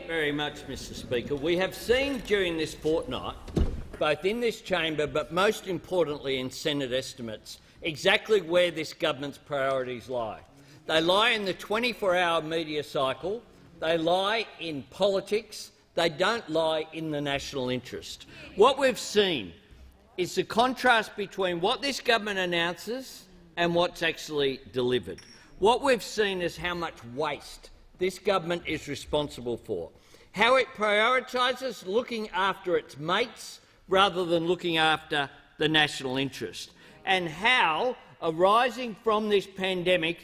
very much, Mr Speaker. We have seen during this fortnight, both in this chamber but most importantly in Senate estimates, exactly where this government's priorities lie. They lie in the 24-hour media cycle, they lie in politics, they don't lie in the national interest. What we've seen is the contrast between what this government announces and what's actually delivered. What we've seen is how much waste this government is responsible for, how it prioritises looking after its mates rather than looking after the national interest, and how, arising from this pandemic,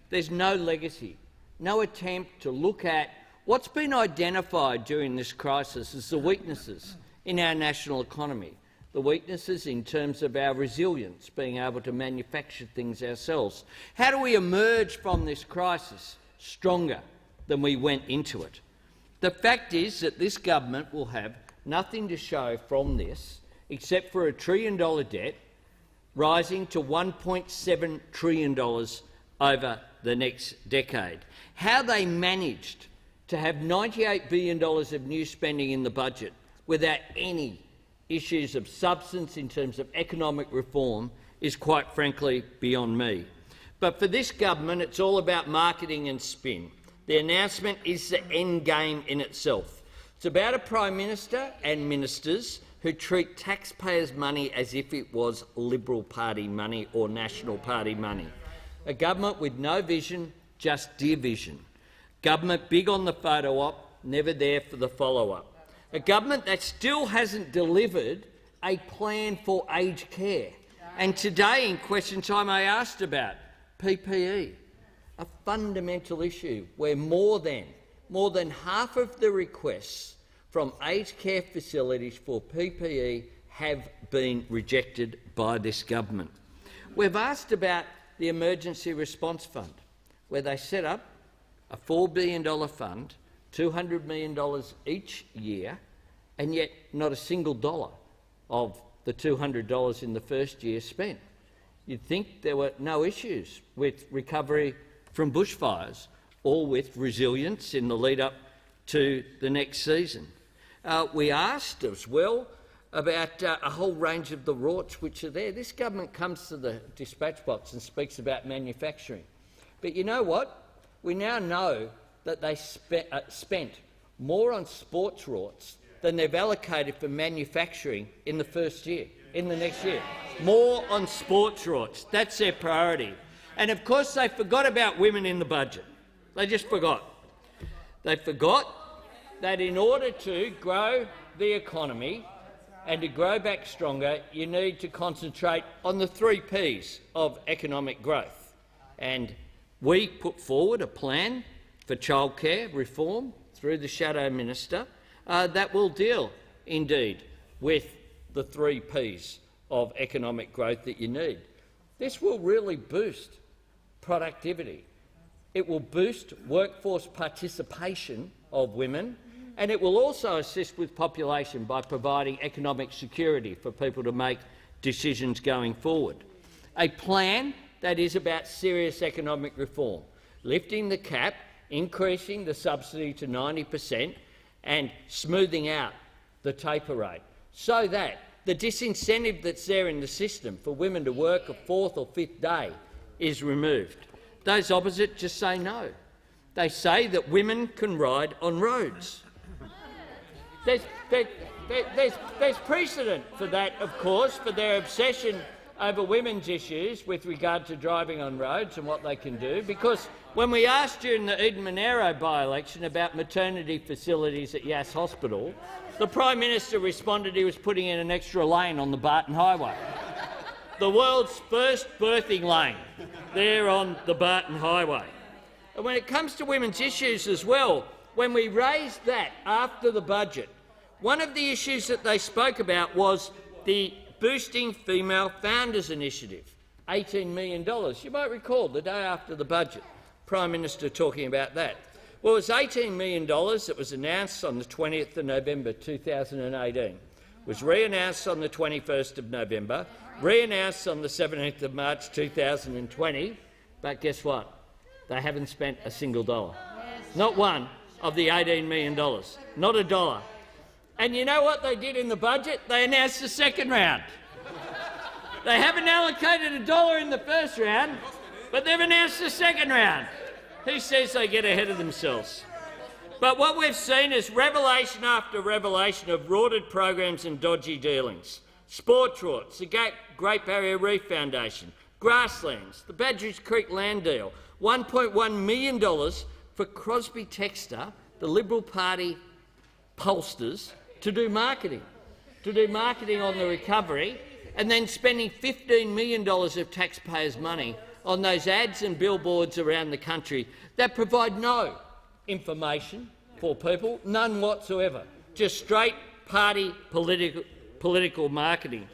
there's no legacy, no attempt to look at what's been identified during this crisis as the weaknesses in our national economy, the weaknesses in terms of our resilience, being able to manufacture things ourselves. How do we emerge from this crisis stronger than we went into it? The fact is that this government will have nothing to show from this except for $1 trillion debt rising to $1.7 trillion over the next decade. How they managed to have $98 billion of new spending in the budget without any issues of substance in terms of economic reform is, quite frankly, beyond me. But for this government, it's all about marketing and spin. The announcement is the end game in itself. It's about a Prime Minister and ministers who treat taxpayers' money as if it was Liberal Party money or National Party money. A government with no vision, just division. Government big on the photo op, never there for the follow-up. A government that still hasn't delivered a plan for aged care. And today in question time I asked about PPE, a fundamental issue where more than half of the requests from aged care facilities for PPE have been rejected by this government. We've asked about the Emergency Response Fund, where they set up a $4 billion fund, $200 million each year, and yet not a single dollar of the $200 in the first year spent. You'd think there were no issues with recovery from bushfires or with resilience in the lead-up to the next season. We asked as well about a whole range of the rorts which are there. This government comes to the dispatch box and speaks about manufacturing. But you know what? We now know that they spent more on sports rorts than they've allocated for manufacturing in the first year, in the next year. More on sports rorts. That's their priority. And of course they forgot about women in the budget. They just forgot. They forgot that in order to grow the economy and to grow back stronger, you need to concentrate on the 3 Ps of economic growth. And we put forward a plan for childcare reform through the Shadow Minister that will deal, indeed, with the 3 Ps of economic growth that you need. This will really boost productivity. It will boost workforce participation of women, and it will also assist with population by providing economic security for people to make decisions going forward. A plan that is about serious economic reform, lifting the cap, increasing the subsidy to 90% and smoothing out the taper rate so that the disincentive that's there in the system for women to work a 4th or 5th day is removed. Those opposite just say no. They say that women can ride on roads. There's precedent for that, of course, for their obsession over women's issues with regard to driving on roads and what they can do, because when we asked during the Eden Monaro by-election about maternity facilities at Yass Hospital, the Prime Minister responded he was putting in an extra lane on the Barton Highway. The world's first birthing lane there on the Barton Highway. And when it comes to women's issues as well, when we raised that after the budget, one of the issues that they spoke about was the Boosting Female Founders Initiative, $18 million. You might recall the day after the budget, Prime Minister talking about that. Well, it was $18 million that was announced on the 20th of November 2018, was re-announced on the 21st of November, re-announced on the 17th of March 2020, but guess what? They haven't spent a single dollar. Not one, of the $18 million. Not a dollar. And you know what they did in the budget? They announced the second round. They haven't allocated a dollar in the first round, but they've announced the second round. Who says they get ahead of themselves? But what we've seen is revelation after revelation of rorted programs and dodgy dealings. Sports rorts, the Great Barrier Reef Foundation, grasslands, the Badgerys Creek land deal, $1.1 million for Crosby Textor, the Liberal Party pollsters, to do marketing on the recovery, and then spending $15 million of taxpayers' money on those ads and billboards around the country that provide no information for people, none whatsoever, just straight party political marketing.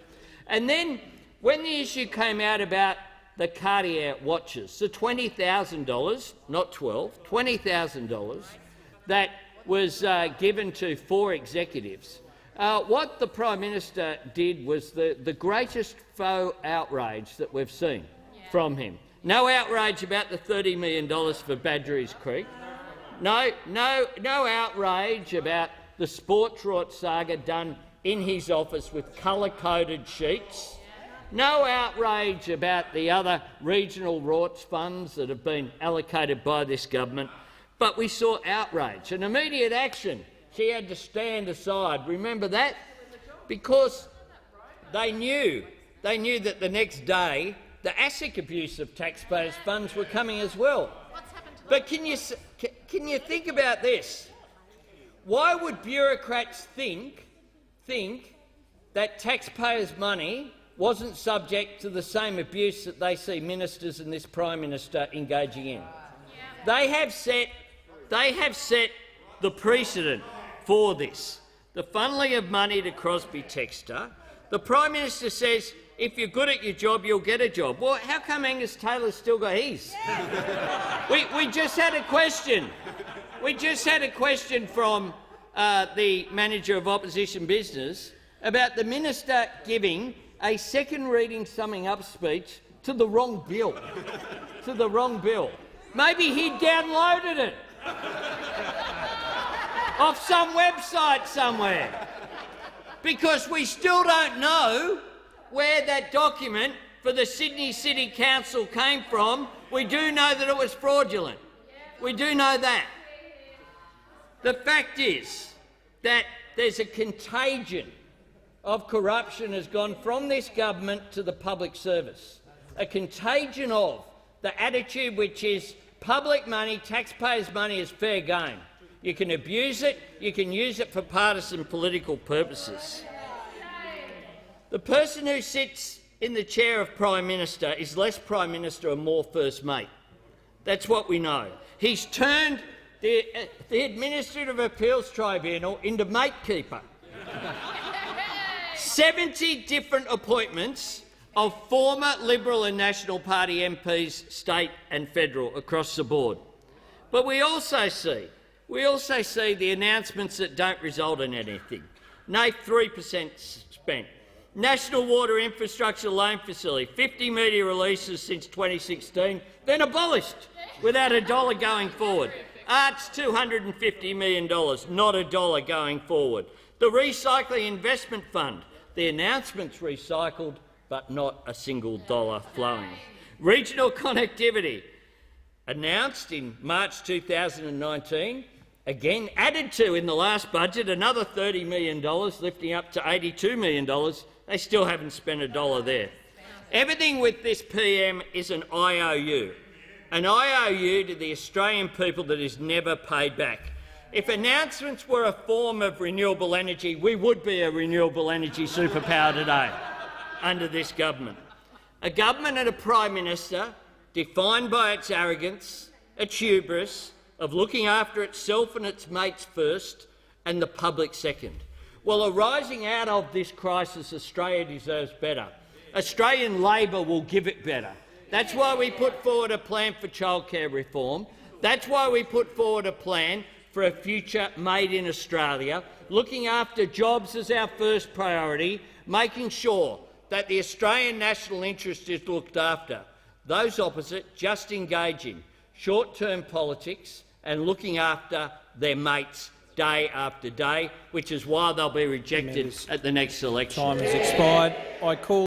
And then when the issue came out about the Cartier watches, the $20,000, not $12,000, $20,000 that was given to 4 executives, what the Prime Minister did was the greatest faux outrage that we've seen from him. No outrage about the $30 million for Badgerys Creek. No outrage about the sports rort saga done in his office with colour-coded sheets. No outrage about the other regional rorts funds that have been allocated by this government. But we saw outrage and immediate action. She had to stand aside. Remember that? Because they knew that the next day the ASIC abuse of taxpayers' funds were coming as well. But can you think about this? Why would bureaucrats think that taxpayers' money wasn't subject to the same abuse that they see ministers and this Prime Minister engaging in? They have set the precedent for this. The funneling of money to Crosby Textor. The Prime Minister says, if you're good at your job, you'll get a job. Well, how come Angus Taylor's still got his? We just had a question. We just had a question from the manager of opposition business about the minister giving a second reading summing up speech to the wrong bill. Maybe he downloaded it off some website somewhere, because we still don't know where that document for the Sydney City Council came from. We do know that it was fraudulent. We do know that. The fact is that there's a contagion of corruption has gone from this government to the public service, a contagion of the attitude which is public money, taxpayers' money is fair game. You can abuse it, you can use it for partisan political purposes. The person who sits in the chair of Prime Minister is less Prime Minister and more First Mate. That's what we know. He's turned the Administrative Appeals Tribunal into matekeeper. 70 different appointments of former Liberal and National Party MPs, state and federal, across the board. But we also see the announcements that don't result in anything. NAIF 3% spent. National Water Infrastructure Loan Facility, 50 media releases since 2016, then abolished without a dollar going forward. Arts, $250 million, not a dollar going forward. The Recycling Investment Fund, the announcements recycled, but not a single dollar flowing. Regional connectivity, announced in March 2019, again added to in the last budget, another $30 million, lifting up to $82 million. They still haven't spent a dollar there. Everything with this PM is an IOU to the Australian people that is never paid back. If announcements were a form of renewable energy, we would be a renewable energy superpower today under this government. A government and a Prime Minister defined by its arrogance, its hubris of looking after itself and its mates first and the public second. Well, arising out of this crisis, Australia deserves better. Australian Labor will give it better. That's why we put forward a plan for childcare reform. That's why we put forward a plan for a future made in Australia, looking after jobs as our first priority, making sure that the Australian national interest is looked after. Those opposite just engaging short-term politics and looking after their mates day after day, which is why they'll be rejected at the next election. Time has expired. I call